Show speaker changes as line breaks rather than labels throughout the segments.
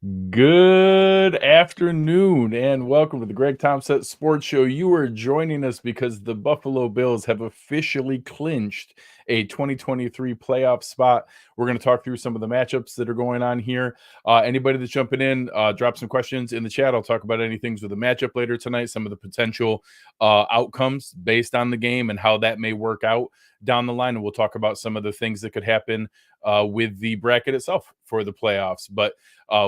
Good afternoon and welcome to the Greg Tompsett Sports Show. You are joining us because the Buffalo Bills have officially clinched a 2023 playoff spot. We're going to talk through some of the matchups that are going on here. Anybody that's jumping in, drop some questions in the chat. I'll talk about any things with the matchup later tonight, some of the potential outcomes based on the game and how that may work out down the line. And we'll talk about some of the things that could happen with the bracket itself for the playoffs. But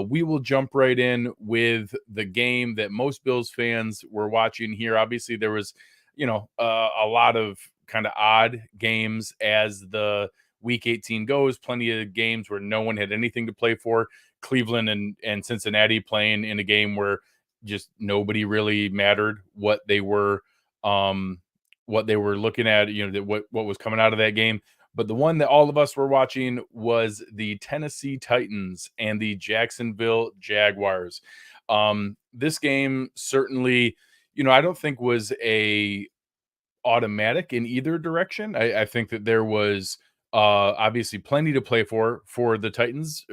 we will jump right in with the game that most Bills fans were watching here. Obviously, there was, a lot of kind of odd games as the Week 18 goes. Plenty of games where no one had anything to play for. Cleveland and Cincinnati playing in a game where just nobody really mattered what they were looking at. What was coming out of that game. But the one that all of us were watching was the Tennessee Titans and the Jacksonville Jaguars. This game certainly, I don't think was a automatic in either direction. I think that there was obviously plenty to play for the Titans,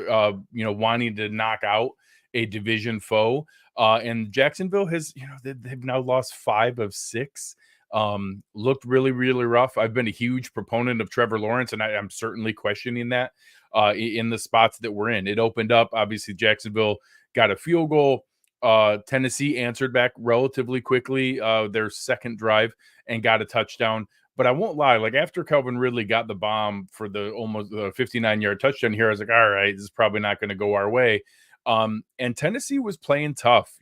wanting to knock out a division foe. And Jacksonville has, they've now lost 5 of 6. Looked really, really rough. I've been a huge proponent of Trevor Lawrence, and I'm certainly questioning that in the spots that we're in. It opened up. Obviously, Jacksonville got a field goal. Tennessee answered back relatively quickly, their second drive, and got a touchdown. But I won't lie, like after Calvin Ridley got the bomb for the almost 59-yard touchdown here, I was like, all right, this is probably not going to go our way. And Tennessee was playing tough,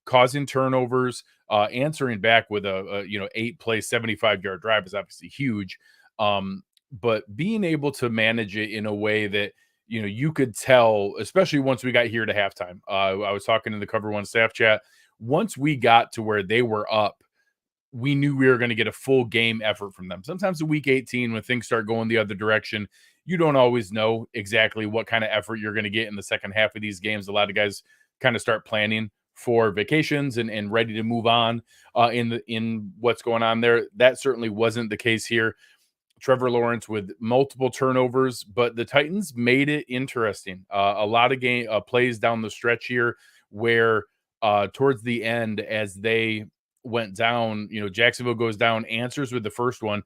causing turnovers, answering back with a 8-play 75-yard drive is obviously huge. But being able to manage it in a way that you could tell, especially once we got here to halftime. I was talking in the Cover One staff chat. Once we got to where they were up, we knew we were going to get a full game effort from them. Sometimes in week 18, when things start going the other direction, you don't always know exactly what kind of effort you're going to get in the second half of these games. A lot of guys kind of start planning for vacations and ready to move on in what's going on there. That certainly wasn't the case here. Trevor Lawrence with multiple turnovers, but the Titans made it interesting. A lot of game plays down the stretch here where towards the end, as they went down, Jacksonville goes down, answers with the first one.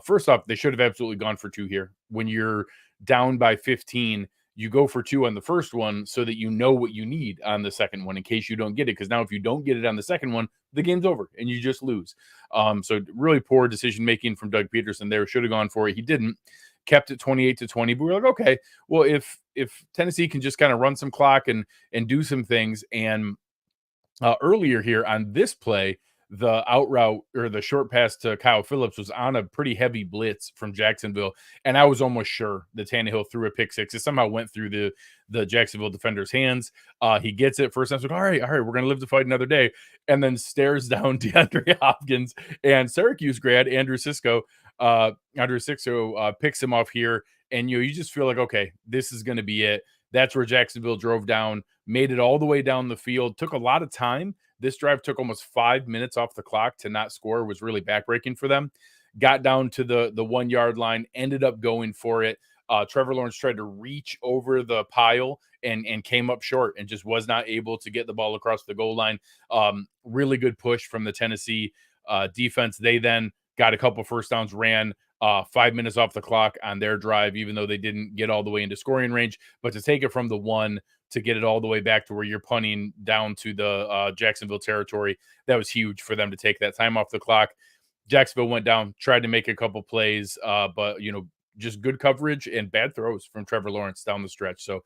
First off, they should have absolutely gone for 2 here. When you're down by 15, you go for 2 on the first one so that you know what you need on the second one in case you don't get it. Because now if you don't get it on the second one, the game's over and you just lose. So really poor decision making from Doug Peterson there. Should have gone for it. He didn't. Kept it 28-20. But we're like, okay, well, if Tennessee can just kind of run some clock and do some things. And earlier here on this play, the out route or the short pass to Kyle Phillips was on a pretty heavy blitz from Jacksonville, and I was almost sure that Tannehill threw a pick six. It somehow went through the Jacksonville defender's hands. He gets it first. I was like, all right, we're gonna live to fight another day, and then stares down DeAndre Hopkins and Syracuse grad Andrew Cisco. Picks him off here, and you just feel like, okay, this is gonna be it. That's where Jacksonville drove down, made it all the way down the field. Took a lot of time. This drive took almost 5 minutes off the clock to not score. Was really backbreaking for them. Got down to the 1 yard line, ended up going for it. Trevor Lawrence tried to reach over the pile and came up short and just was not able to get the ball across the goal line. Really good push from the Tennessee defense. They then got a couple first downs, ran 5 minutes off the clock on their drive, even though they didn't get all the way into scoring range. But to take it from the 1 to get it all the way back to where you're punting down to the Jacksonville territory, that was huge for them to take that time off the clock. Jacksonville went down, tried to make a couple plays, but just good coverage and bad throws from Trevor Lawrence down the stretch. So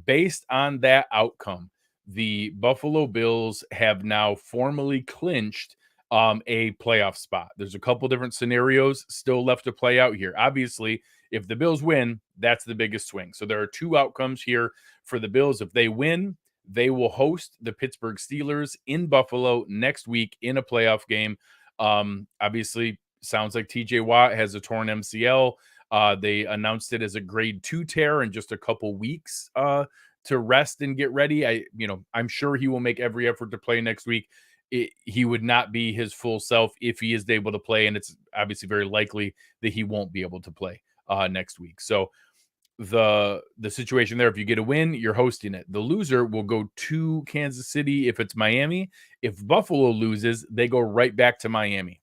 based on that outcome, the Buffalo Bills have now formally clinched a playoff spot. There's a couple different scenarios still left to play out here. Obviously, if the Bills win, that's the biggest swing. So there are 2 outcomes here for the Bills. If they win, they will host the Pittsburgh Steelers in Buffalo next week in a playoff game. Obviously, sounds like TJ Watt has a torn MCL. They announced it as a grade 2 tear in just a couple weeks to rest and get ready. I'm sure he will make every effort to play next week. He would not be his full self if he is able to play, and it's obviously very likely that he won't be able to play next week. So the situation there. If you get a win, you're hosting it. The loser will go to Kansas City if it's Miami. If Buffalo loses, they go right back to Miami.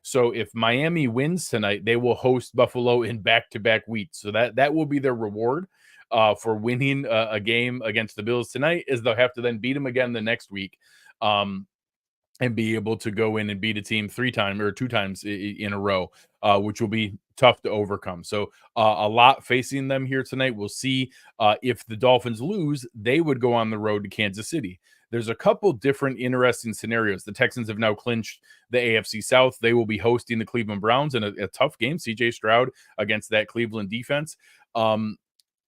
So if Miami wins tonight, they will host Buffalo in back-to-back weeks. So that will be their reward for winning a game against the Bills tonight, is they'll have to then beat them again the next week. And be able to go in and beat a team 3 times or 2 times in a row, which will be tough to overcome. So a lot facing them here tonight. We'll see if the Dolphins lose, they would go on the road to Kansas City. There's a couple different interesting scenarios. The Texans have now clinched the AFC South. They will be hosting the Cleveland Browns in a tough game. CJ Stroud against that Cleveland defense.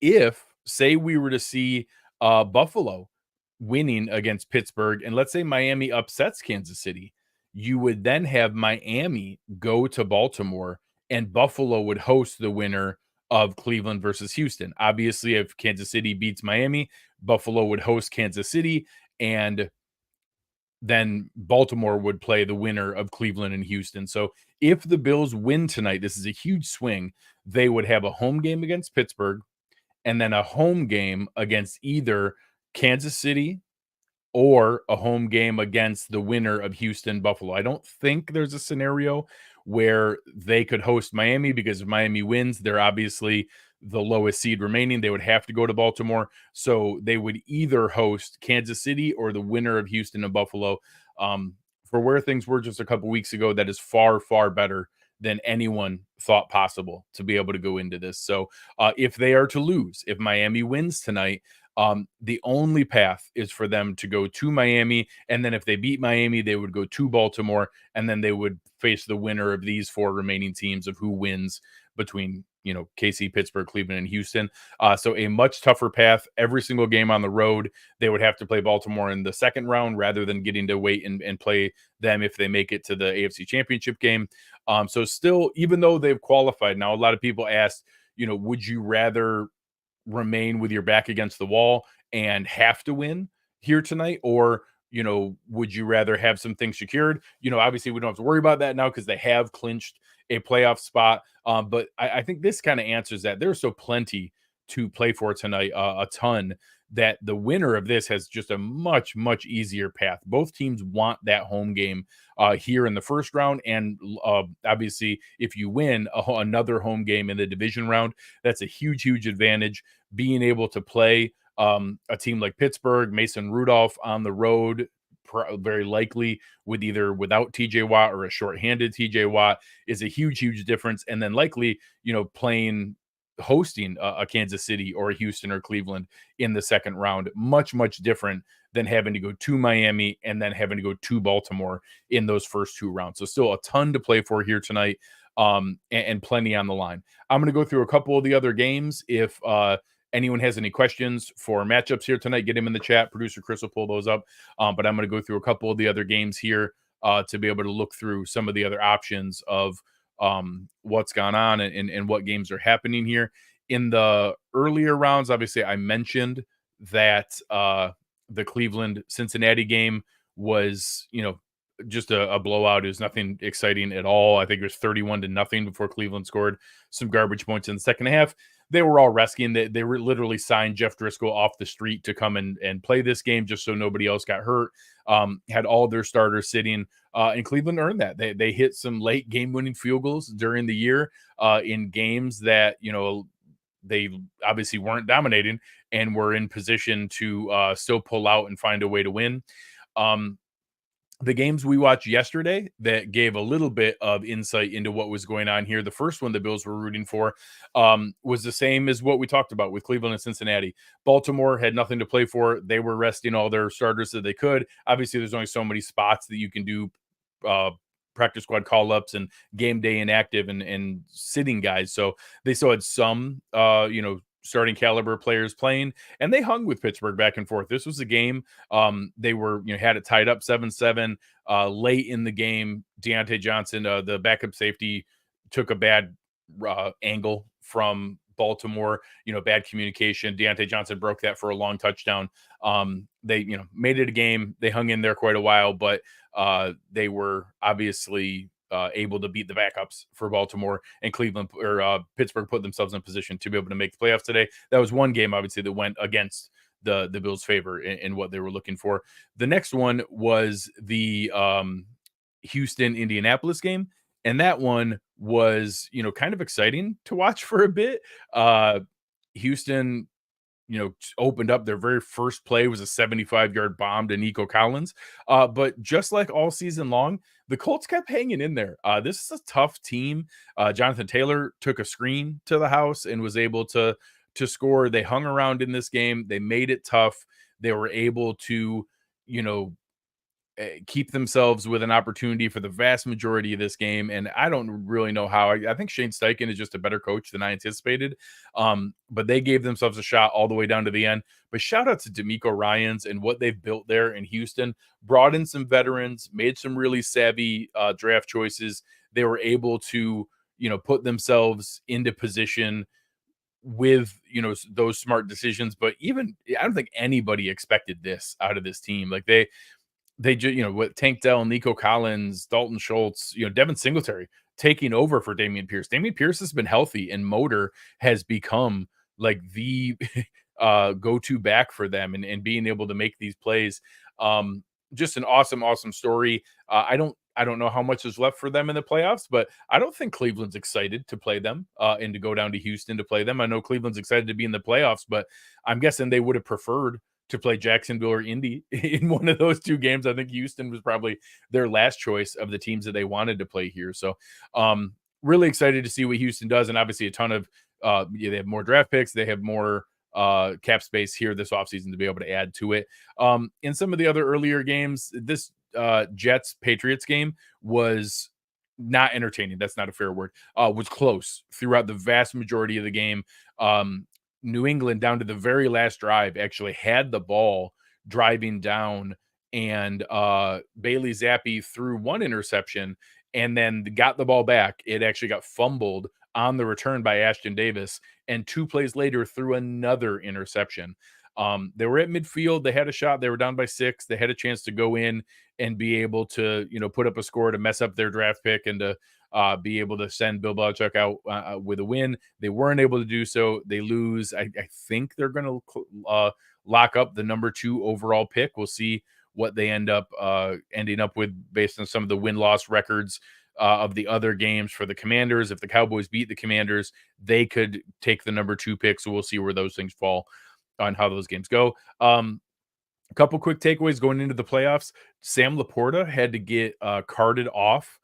If, say, we were to see Buffalo winning against Pittsburgh, and let's say Miami upsets Kansas City, you would then have Miami go to Baltimore, and Buffalo would host the winner of Cleveland versus Houston. Obviously, if Kansas City beats Miami, Buffalo would host Kansas City, and then Baltimore would play the winner of Cleveland and Houston. So if the Bills win tonight, this is a huge swing. They would have a home game against Pittsburgh and then a home game against either Kansas City or a home game against the winner of Houston Buffalo. I don't think there's a scenario where they could host Miami, because if Miami wins, they're obviously the lowest seed remaining. They would have to go to Baltimore. So they would either host Kansas City or the winner of Houston and Buffalo. For where things were just a couple weeks ago, that is far, far better than anyone thought possible to be able to go into this. So if they are to lose, if Miami wins tonight, the only path is for them to go to Miami, and then if they beat Miami, they would go to Baltimore, and then they would face the winner of these 4 remaining teams of who wins between, KC, Pittsburgh, Cleveland, and Houston. So a much tougher path. Every single game on the road, they would have to play Baltimore in the second round rather than getting to wait and play them if they make it to the AFC Championship game. So still, even though they've qualified now, a lot of people asked, would you rather remain with your back against the wall and have to win here tonight, or would you rather have some things secured? Obviously we don't have to worry about that now because they have clinched a playoff spot. But I think this kind of answers that. There's so plenty to play for tonight, a ton, that the winner of this has just a much, much easier path. Both teams want that home game here in the first round. And obviously, if you win another home game in the division round, that's a huge, huge advantage. Being able to play a team like Pittsburgh, Mason Rudolph on the road, very likely without TJ Watt or a shorthanded TJ Watt, is a huge, huge difference. And then likely, hosting a Kansas City or a Houston or Cleveland in the second round, much, much different than having to go to Miami and then having to go to Baltimore in those first 2 rounds. So still a ton to play for here tonight, and plenty on the line. I'm going to go through a couple of the other games. If anyone has any questions for matchups here tonight, get them in the chat. Producer Chris will pull those up. But I'm going to go through a couple of the other games here to be able to look through some of the other options of what's gone on and what games are happening here. In the earlier rounds, obviously, I mentioned that the Cleveland Cincinnati game was, just a blowout. It was nothing exciting at all. I think it was 31-0 before Cleveland scored some garbage points in the second half. They were all resting. They were literally signed Jeff Driscoll off the street to come and play this game just so nobody else got hurt. Had all their starters sitting, and Cleveland earned that. They hit some late game-winning field goals during the year in games that, they obviously weren't dominating and were in position to still pull out and find a way to win. The games we watched yesterday that gave a little bit of insight into what was going on here. The first one the Bills were rooting for was the same as what we talked about with Cleveland and Cincinnati. Baltimore had nothing to play for. They were resting all their starters that they could. Obviously, there's only so many spots that you can do practice squad call-ups and game day inactive and sitting guys. So they still had some, starting caliber players playing, and they hung with Pittsburgh back and forth. This was a game. They were, had it tied up 7-7 late in the game. Deontay Johnson, the backup safety, took a bad angle from Baltimore, bad communication. Deontay Johnson broke that for a long touchdown. They, made it a game. They hung in there quite a while, but they were obviously able to beat the backups for Baltimore, and Cleveland or Pittsburgh put themselves in position to be able to make the playoffs today. That was one game, obviously, that went against the Bills' favor in what they were looking for. The next one was the Houston Indianapolis game, and that one was kind of exciting to watch for a bit. Houston opened up their very first play was a 75-yard bomb to Nico Collins. But just like all season long, the Colts kept hanging in there. This is a tough team. Jonathan Taylor took a screen to the house and was able to score. They hung around in this game. They made it tough. They were able to, you know, keep themselves with an opportunity for the vast majority of this game. And I don't really know how. I think Shane Steichen is just a better coach than I anticipated. But they gave themselves a shot all the way down to the end. But shout out to D'Amico Ryans and what they've built there in Houston. Brought in some veterans, made some really savvy draft choices. They were able to, put themselves into position with those smart decisions. But even I don't think anybody expected this out of this team. Like they just, with Tank Dell, Nico Collins, Dalton Schultz, Devin Singletary taking over for Dameon Pierce. Dameon Pierce has been healthy, and Motor has become like the go-to back for them, and being able to make these plays. Just an awesome story. I don't know how much is left for them in the playoffs, but I don't think Cleveland's excited to play them and to go down to Houston to play them. I know Cleveland's excited to be in the playoffs, but I'm guessing they would have preferred to play Jacksonville or Indy in one of those two games. I think Houston was probably their last choice of the teams that they wanted to play here. So really excited to see what Houston does. And obviously a ton of, they have more draft picks. They have more cap space here this offseason to be able to add to it. In some of the other earlier games, this Jets Patriots game was not entertaining. That's not a fair word. Was close throughout the vast majority of the game. New England down to the very last drive actually had the ball driving down, and Bailey Zappi threw one interception and then got the ball back. It actually got fumbled on the return by Ashton Davis, and 2 plays later threw another interception. They were at midfield. They had a shot. They were down by 6. They had a chance to go in and be able to, put up a score to mess up their draft pick and to be able to send Bill Belichick out with a win. They weren't able to do so. They lose. I think they're going to lock up the number 2 overall pick. We'll see what they ending up with based on some of the win-loss records of the other games for the Commanders. If the Cowboys beat the Commanders, they could take the number 2 pick. So we'll see where those things fall on how those games go. A couple quick takeaways going into the playoffs. Sam Laporta had to get carted off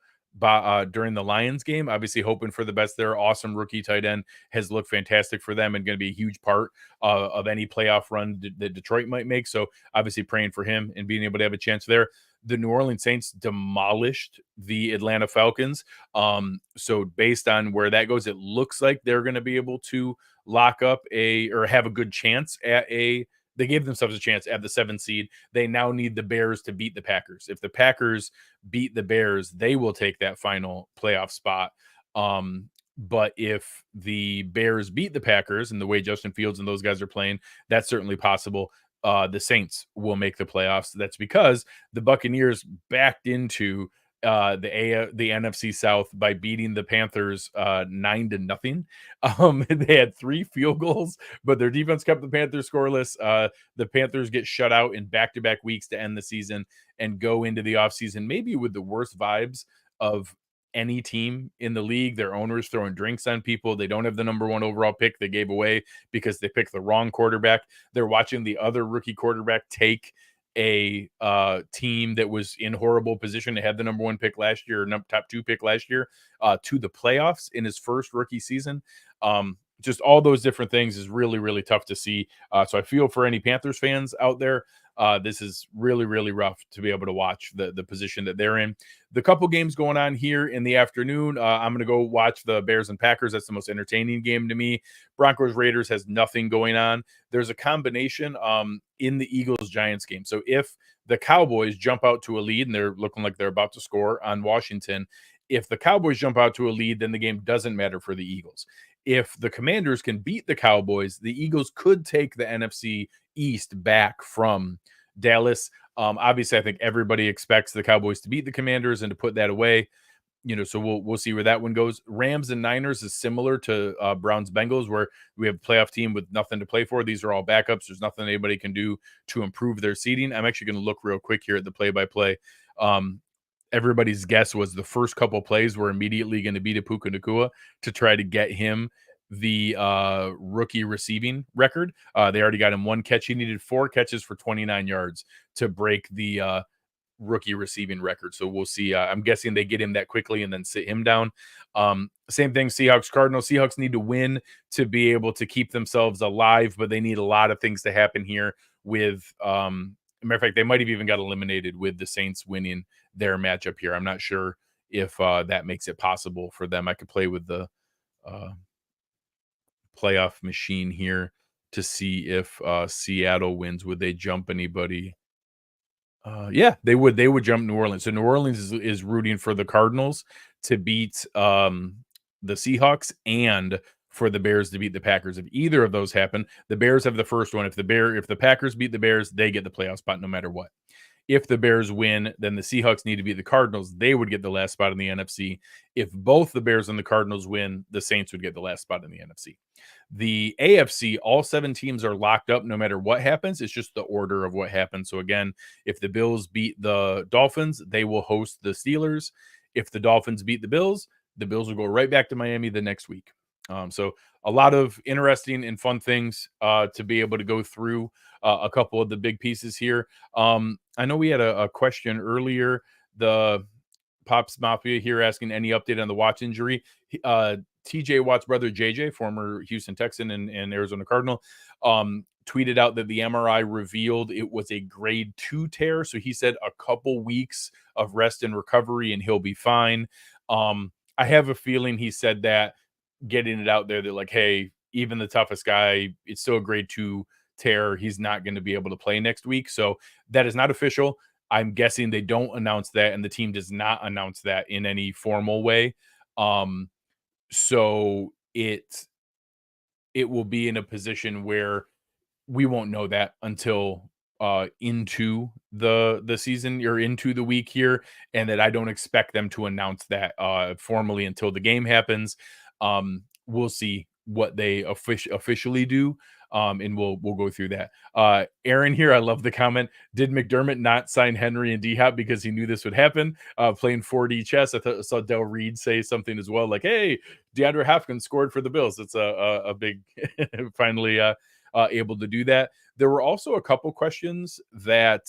during the Lions game, obviously hoping for the best there. Awesome rookie tight end, has looked fantastic for them and going to be a huge part of any playoff run that Detroit might make. So obviously praying for him and being able to have a chance there. The New Orleans Saints demolished the Atlanta Falcons. So based on where that goes, it looks like they're going to be able to lock up or have a good chance at they gave themselves a chance at the 7th seed. They now need the Bears to beat the Packers. If the Packers beat the Bears, they will take that final playoff spot. But if the Bears beat the Packers and the way Justin Fields and those guys are playing, that's certainly possible. The Saints will make the playoffs. That's because the Buccaneers backed into the NFC South by beating the Panthers 9-0. They had 3 field goals, but their defense kept the Panthers scoreless. The Panthers get shut out in back-to-back weeks to end the season and go into the offseason maybe with the worst vibes of any team in the league. Their owners throwing drinks on people. They don't have the number 1 overall pick they gave away because they picked the wrong quarterback. They're watching the other rookie quarterback take a team that was in horrible position to have the number 1 pick last year, or top 2 pick last year, to the playoffs in his first rookie season. Just all those different things is really, really tough to see. So I feel for any Panthers fans out there. This is really, really rough to be able to watch the position that they're in. The couple games going on here in the afternoon, I'm going to go watch the Bears and Packers. That's the most entertaining game to me. Broncos Raiders has nothing going on. There's a combination in the Eagles-Giants game. So if the Cowboys jump out to a lead, and they're looking like they're about to score on Washington, if the Cowboys jump out to a lead, then the game doesn't matter for the Eagles. If the Commanders can beat the Cowboys, the Eagles could take the NFC East back from Dallas. Obviously, I think everybody expects the Cowboys to beat the Commanders and to put that away. So we'll see where that one goes. Rams and Niners is similar to Browns Bengals, where we have a playoff team with nothing to play for. These are all backups. There's nothing anybody can do to improve their seeding. I'm actually going to look real quick here at the play-by-play. Everybody's guess was the first couple plays were immediately going to be to Puka Nacua to try to get him the rookie receiving record. They already got him one catch. He needed 4 catches for 29 yards to break the rookie receiving record. So we'll see. I'm guessing they get him that quickly and then sit him down. Same thing, Seahawks, Cardinals. Seahawks need to win to be able to keep themselves alive, but they need a lot of things to happen here with, matter of fact, they might have even got eliminated with the Saints winning their matchup here. I'm not sure if that makes it possible for them. I could play with the playoff machine here to see if Seattle wins. Would they jump anybody? Yeah, they would. They would jump New Orleans. So New Orleans is rooting for the Cardinals to beat the Seahawks and for the Bears to beat the Packers. If either of those happen, the Bears have the first one. If the Packers beat the Bears, they get the playoff spot no matter what. If the Bears win, then the Seahawks need to beat the Cardinals. They would get the last spot in the NFC. If both the Bears and the Cardinals win, the Saints would get the last spot in the NFC. The AFC, all 7 teams are locked up no matter what happens. It's just the order of what happens. So again, if the Bills beat the Dolphins, they will host the Steelers. If the Dolphins beat the Bills will go right back to Miami the next week. So a lot of interesting and fun things to be able to go through a couple of the big pieces here. I know we had a question earlier. The Pops Mafia here asking any update on the Watts injury. TJ Watt's brother JJ, former Houston Texan and Arizona Cardinal, tweeted out that the MRI revealed it was a grade 2 tear. So he said a couple weeks of rest and recovery and he'll be fine. I have a feeling he said that, getting it out there that like, hey, even the toughest guy, it's still a grade 2 tear. He's not going to be able to play next week. So that is not official. I'm guessing they don't announce that, and the team does not announce that in any formal way. So it will be in a position where we won't know that until into the season or into the week here, and that I don't expect them to announce that formally until the game happens. We'll see what they officially do. And we'll go through that. Aaron here, I love the comment. Did McDermott not sign Henry and D-Hop because he knew this would happen? Playing 4D chess. I saw Del Reed say something as well, like, "Hey, DeAndre Hopkins scored for the Bills." It's a big, finally able to do that. There were also a couple questions that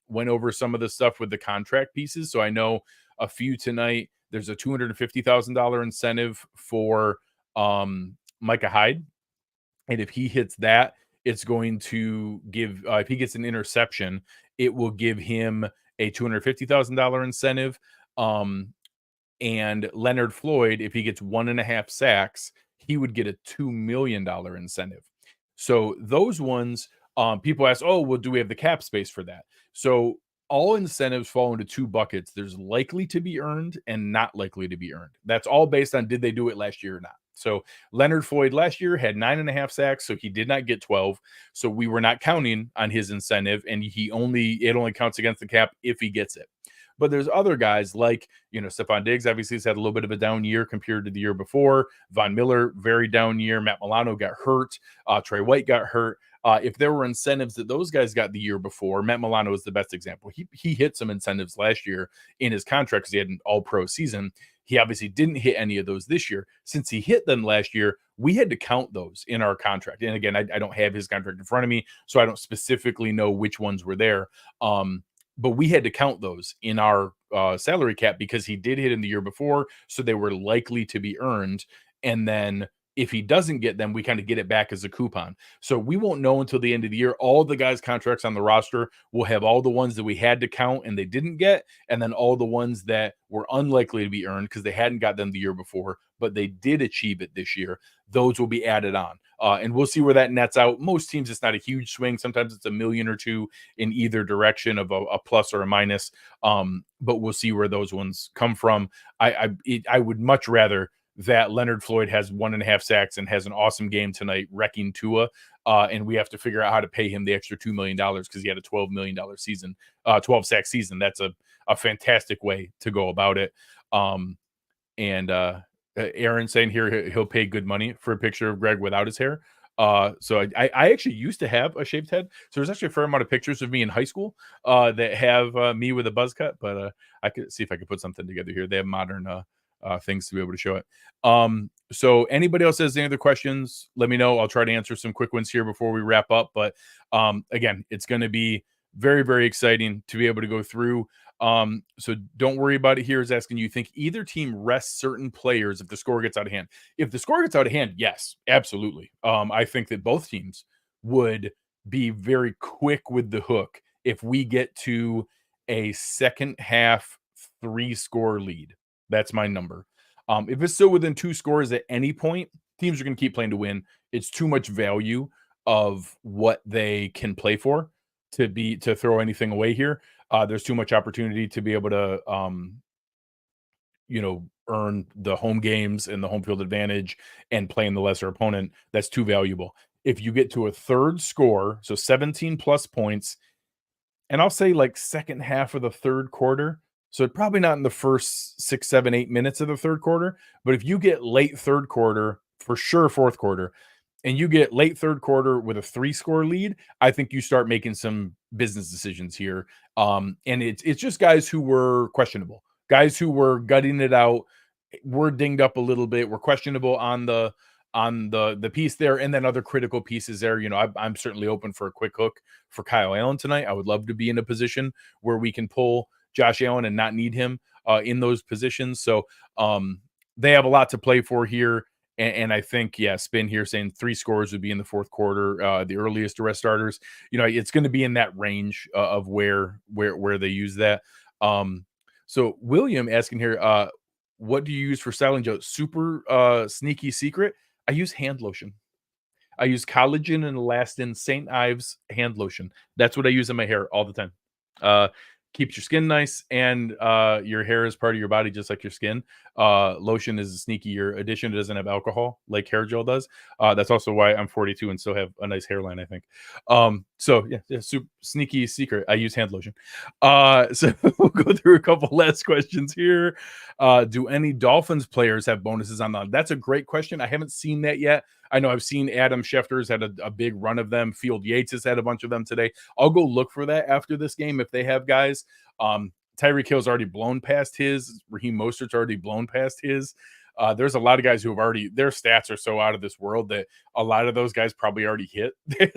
went over some of the stuff with the contract pieces. So I know a few tonight. There's a $250,000 incentive for Micah Hyde. And if he hits that, it's going to give, if he gets an interception, it will give him a $250,000 incentive. And Leonard Floyd, if he gets 1.5 sacks, he would get a $2 million incentive. So those ones, people ask, oh, well, do we have the cap space for that? So all incentives fall into 2 buckets. There's likely to be earned and not likely to be earned. That's all based on did they do it last year or not. So Leonard Floyd last year had 9.5 sacks, so he did not get 12. So we were not counting on his incentive, and it only counts against the cap if he gets it. But there's other guys like, Stephon Diggs obviously has had a little bit of a down year compared to the year before. Von Miller, very down year. Matt Milano got hurt. Trey White got hurt. If there were incentives that those guys got the year before, Matt Milano is the best example. He hit some incentives last year in his contract because he had an all-pro season. He obviously didn't hit any of those this year. Since he hit them last year, we had to count those in our contract. And again, I don't have his contract in front of me, so I don't specifically know which ones were there. But we had to count those in our salary cap because he did hit in the year before, so they were likely to be earned. And then if he doesn't get them, we kind of get it back as a coupon. So we won't know until the end of the year. All the guys' contracts on the roster will have all the ones that we had to count and they didn't get, and then all the ones that were unlikely to be earned because they hadn't got them the year before, but they did achieve it this year. Those will be added on. And we'll see where that nets out. Most teams, it's not a huge swing. Sometimes it's $1 million or $2 million in either direction of a plus or a minus. But we'll see where those ones come from. I would much rather that Leonard Floyd has 1.5 sacks and has an awesome game tonight, wrecking Tua. And we have to figure out how to pay him the extra $2 million because he had a $12 million season, 12 sack season. That's a fantastic way to go about it. And Aaron saying here he'll pay good money for a picture of Greg without his hair. So I actually used to have a shaved head. So there's actually a fair amount of pictures of me in high school that have me with a buzz cut, but I could see if I could put something together here. They have modern things to be able to show it. So anybody else has any other questions, let me know. I'll try to answer some quick ones here before we wrap up. But again, it's going to be very, very exciting to be able to go through. So don't worry about it. Here is asking, you think either team rests certain players if the score gets out of hand? If the score gets out of hand, yes, absolutely. I think that both teams would be very quick with the hook if we get to a second half 3-score lead. That's my number. If it's still within 2 scores at any point, teams are going to keep playing to win. It's too much value of what they can play for to throw anything away here. There's too much opportunity to be able to, earn the home games and the home field advantage and playing the lesser opponent. That's too valuable. If you get to a third score, so 17 plus points, and I'll say like second half of the third quarter, so probably not in the first 6, 7, 8 minutes of the third quarter, but if you get late third quarter, for sure fourth quarter, and you get late third quarter with a 3-score lead, I think you start making some business decisions here. And it's just guys who were questionable, guys who were gutting it out, were dinged up a little bit, were questionable on the piece there, and then other critical pieces there. I'm certainly open for a quick hook for Kyle Allen tonight. I would love to be in a position where we can pull Josh Allen and not need him in those positions. So they have a lot to play for here. And I think, Spin here saying 3 scores would be in the fourth quarter, the earliest to rest starters. It's going to be in that range of where they use that. So William asking here, what do you use for styling, Joe? Super sneaky secret. I use hand lotion. I use collagen and elastin St. Ives hand lotion. That's what I use in my hair all the time. Keeps your skin nice, and your hair is part of your body just like your skin. Lotion is a sneakier addition. It doesn't have alcohol like hair gel does. That's also why I'm 42 and still have a nice hairline, I think. Super sneaky secret. I use hand lotion. So we'll go through a couple last questions here. Do any Dolphins players have bonuses on them? That's a great question. I haven't seen that yet. I know I've seen Adam Schefter's had a big run of them. Field Yates has had a bunch of them today. I'll go look for that after this game if they have guys. Tyreek Hill's already blown past his. Raheem Mostert's already blown past his. There's a lot of guys who have already, their stats are so out of this world that a lot of those guys probably already hit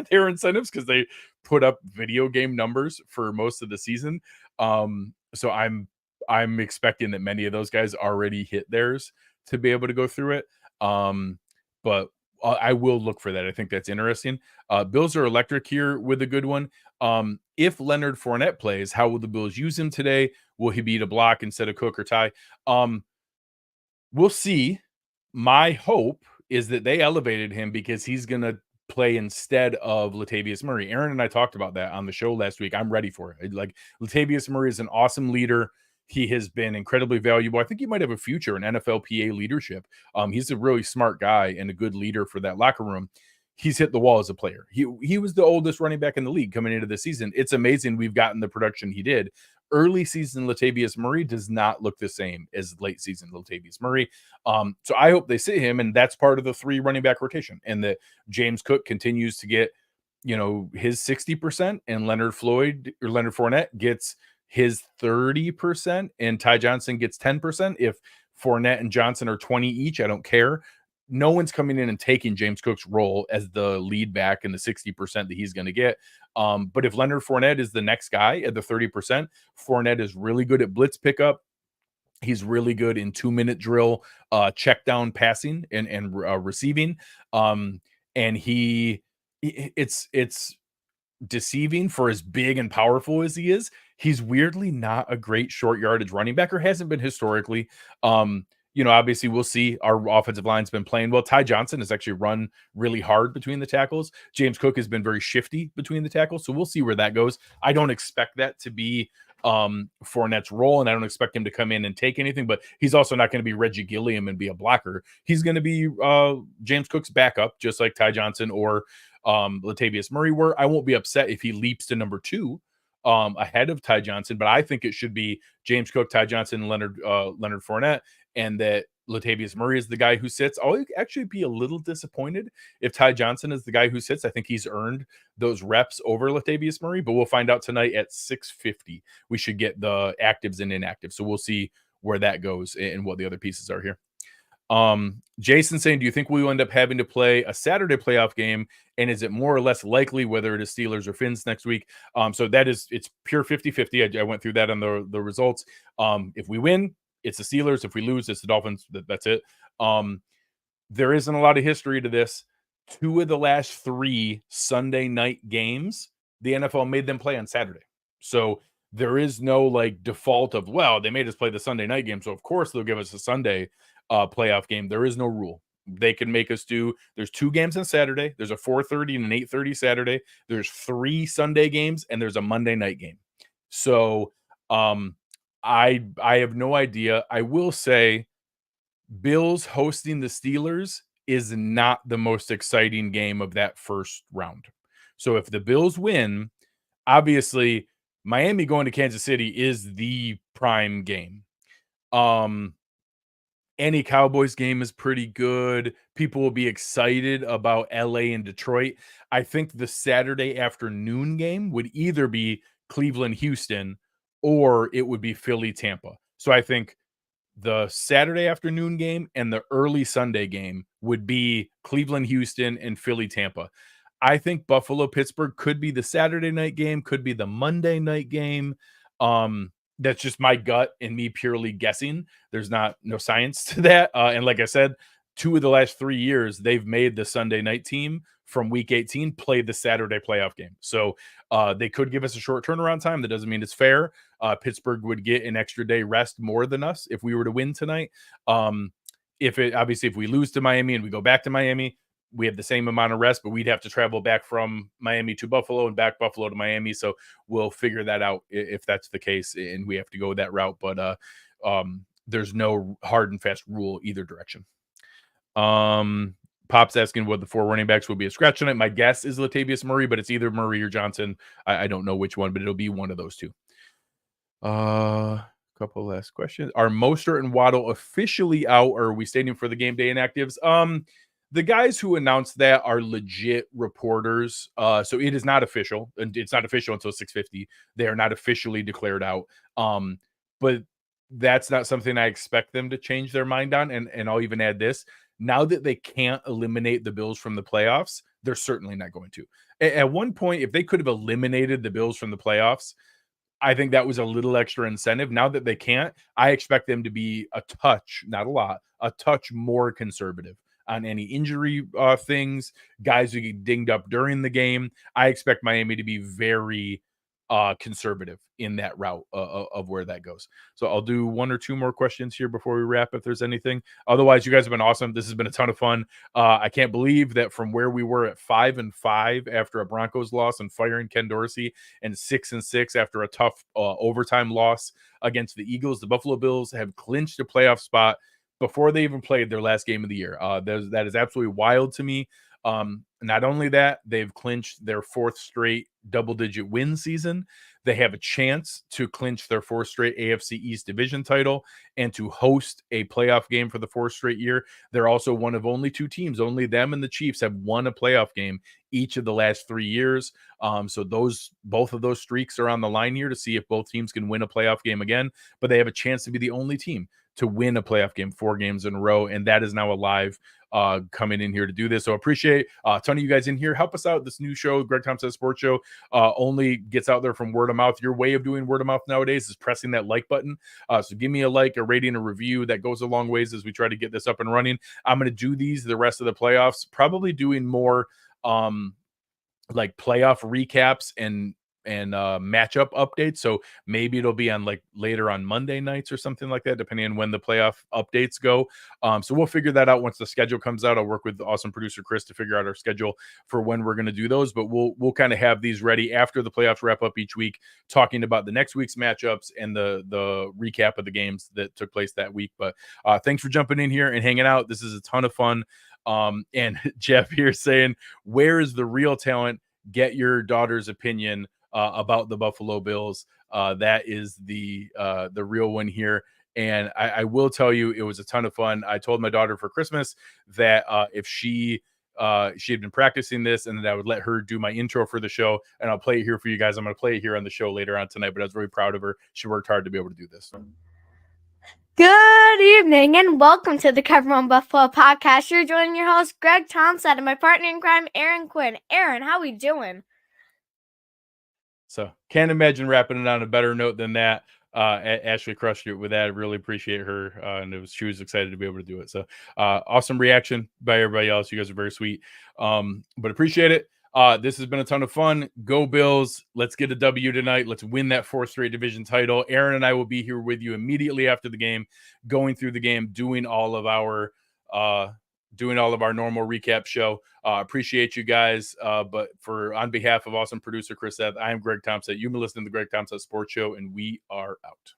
their incentives because they put up video game numbers for most of the season. So I'm expecting that many of those guys already hit theirs to be able to go through it. But I will look for that. I think that's interesting. Bills are electric here with a good one. If Leonard Fournette plays, how will the Bills use him today? Will he beat a block instead of Cook or Ty? We'll see. My hope is that they elevated him because he's going to play instead of Latavius Murray. Aaron and I talked about that on the show last week. I'm ready for it. Like, Latavius Murray is an awesome leader. He has been incredibly valuable. I think he might have a future in NFLPA leadership. He's a really smart guy and a good leader for that locker room. He's hit the wall as a player. He was the oldest running back in the league coming into the season. It's amazing we've gotten the production he did. Early season Latavius Murray does not look the same as late season Latavius Murray. So I hope they sit him, and that's part of the 3 running back rotation, and that James Cook continues to get, his 60%, and Leonard Fournette gets his 30%, and Ty Johnson gets 10%. If Fournette and Johnson are 20 each, I don't care. No one's coming in and taking James Cook's role as the lead back in the 60% that he's going to get. But if Leonard Fournette is the next guy at the 30%, Fournette is really good at blitz pickup. He's really good in 2-minute drill, check down passing and receiving. And it's deceiving for as big and powerful as he is. He's weirdly not a great short yardage running back, or hasn't been historically. Obviously we'll see. Our offensive line's been playing well. Ty Johnson has actually run really hard between the tackles. James Cook has been very shifty between the tackles. So we'll see where that goes. I don't expect that to be Fournette's role, and I don't expect him to come in and take anything, but he's also not going to be Reggie Gilliam and be a blocker. He's going to be James Cook's backup, just like Ty Johnson or Latavius Murray were. I won't be upset if he leaps to number 2 ahead of Ty Johnson, but I think it should be James Cook, Ty Johnson, Leonard Fournette, and that Latavius Murray is the guy who sits. I'll actually be a little disappointed if Ty Johnson is the guy who sits. I think he's earned those reps over Latavius Murray, but we'll find out tonight at 6:50. We should get the actives and inactives, so we'll see where that goes and what the other pieces are here. Jason saying, do you think we will end up having to play a Saturday playoff game? And is it more or less likely whether it is Steelers or Finns next week? So it's pure 50-50. I went through that on the results. If we win, it's the Steelers. If we lose, it's the Dolphins. That's it. There isn't a lot of history to this. 2 of the last 3 Sunday night games, the NFL made them play on Saturday. So there is no like default of, well, they made us play the Sunday night game, so of course they'll give us a Sunday playoff game. There is no rule. They can make us do. There's 2 games on Saturday. There's a 4:30 and an 8:30 Saturday. There's 3 Sunday games, and there's a Monday night game. So I have no idea. I will say Bills hosting the Steelers is not the most exciting game of that first round. So if the Bills win, obviously Miami going to Kansas City is the prime game. Any Cowboys game is pretty good. People will be excited about LA and Detroit. I think the Saturday afternoon game would either be Cleveland, Houston, or it would be Philly, Tampa. So I think the Saturday afternoon game and the early Sunday game would be Cleveland, Houston, and Philly, Tampa. I think Buffalo, Pittsburgh could be the Saturday night game, could be the Monday night game. That's just my gut and me purely guessing. There's no science to that. And like I said, 2 of the last 3 years, they've made the Sunday night team from week 18 play the Saturday playoff game. So they could give us a short turnaround time. That doesn't mean it's fair. Pittsburgh would get an extra day rest more than us if we were to win tonight. If we lose to Miami and we go back to Miami, we have the same amount of rest, but we'd have to travel back from Miami to Buffalo and back Buffalo to Miami. So we'll figure that out if that's the case and we have to go that route. But there's no hard and fast rule either direction. Pop's asking what the 4 running backs will be a scratch tonight. My guess is Latavius Murray, but it's either Murray or Johnson. I don't know which one, but it'll be one of those 2. Couple last questions. Are Mostert and Waddle officially out, or are we staying for the game day inactives? The guys who announced that are legit reporters. So it is not official, and it's not official until 6:50. They are not officially declared out. But that's not something I expect them to change their mind on. And I'll even add this. Now that they can't eliminate the Bills from the playoffs, they're certainly not going to. At one point, if they could have eliminated the Bills from the playoffs, I think that was a little extra incentive. Now that they can't, I expect them to be a touch, not a lot, a touch more conservative on any injury things, guys who get dinged up during the game. I expect Miami to be very conservative in that route of where that goes. So I'll do 1 or 2 more questions here before we wrap if there's anything. Otherwise, you guys have been awesome. This has been a ton of fun. I can't believe that from where we were at 5-5 after a Broncos loss and firing Ken Dorsey, and 6-6 after a tough overtime loss against the Eagles, the Buffalo Bills have clinched a playoff spot before they even played their last game of the year. That is absolutely wild to me. Not only that, they've clinched their 4th straight double-digit win season. They have a chance to clinch their 4th straight AFC East division title and to host a playoff game for the 4th straight year. They're also one of only 2 teams. Only them and the Chiefs have won a playoff game each of the last 3 years. So both of those streaks are on the line here to see if both teams can win a playoff game again. But they have a chance to be the only team to win a playoff game 4 games in a row, and that is now alive. Coming in here to do this. So appreciate a ton of you guys in here. Help us out. This new show, Greg Tompsett Sports Show, only gets out there from word of mouth. Your way of doing word of mouth nowadays is pressing that like button. So give me a like, a rating, a review. That goes a long ways as we try to get this up and running. I'm going to do these the rest of the playoffs, probably doing more like playoff recaps and matchup updates. So maybe it'll be on like later on Monday nights or something like that, depending on when the playoff updates go. So we'll figure that out once the schedule comes out. I'll work with the awesome producer Chris to figure out our schedule for when we're going to do those. But we'll kind of have these ready after the playoffs wrap up each week, talking about the next week's matchups and the recap of the games that took place that week. But thanks for jumping in here and hanging out. This is a ton of fun. And Jeff here saying, where is the real talent? Get your daughter's opinion about the Buffalo Bills. That is the real one here. And I will tell you, it was a ton of fun. I told my daughter for Christmas that if she had been practicing this, and that I would let her do my intro for the show, and I'll play it here for you guys. I'm going to play it here on the show later on tonight. But I was very proud of her. She worked hard to be able to do this.
Good evening and welcome to the Cover on Buffalo podcast. You're joining your host, Greg Tompsett, and my partner in crime, Aaron Quinn. Aaron, how we doing?
So can't imagine wrapping it on a better note than that. Ashley crushed it with that. I really appreciate her. And she was excited to be able to do it. So awesome reaction by everybody else. You guys are very sweet. But appreciate it. This has been a ton of fun. Go Bills. Let's get a W tonight. Let's win that 4th straight division title. Aaron and I will be here with you immediately after the game, going through the game, doing all of our normal recap show. Appreciate you guys. But on behalf of awesome producer Chris Seth, I am Greg Tompsett. You've been listening to the Greg Tompsett Sports Show, and we are out.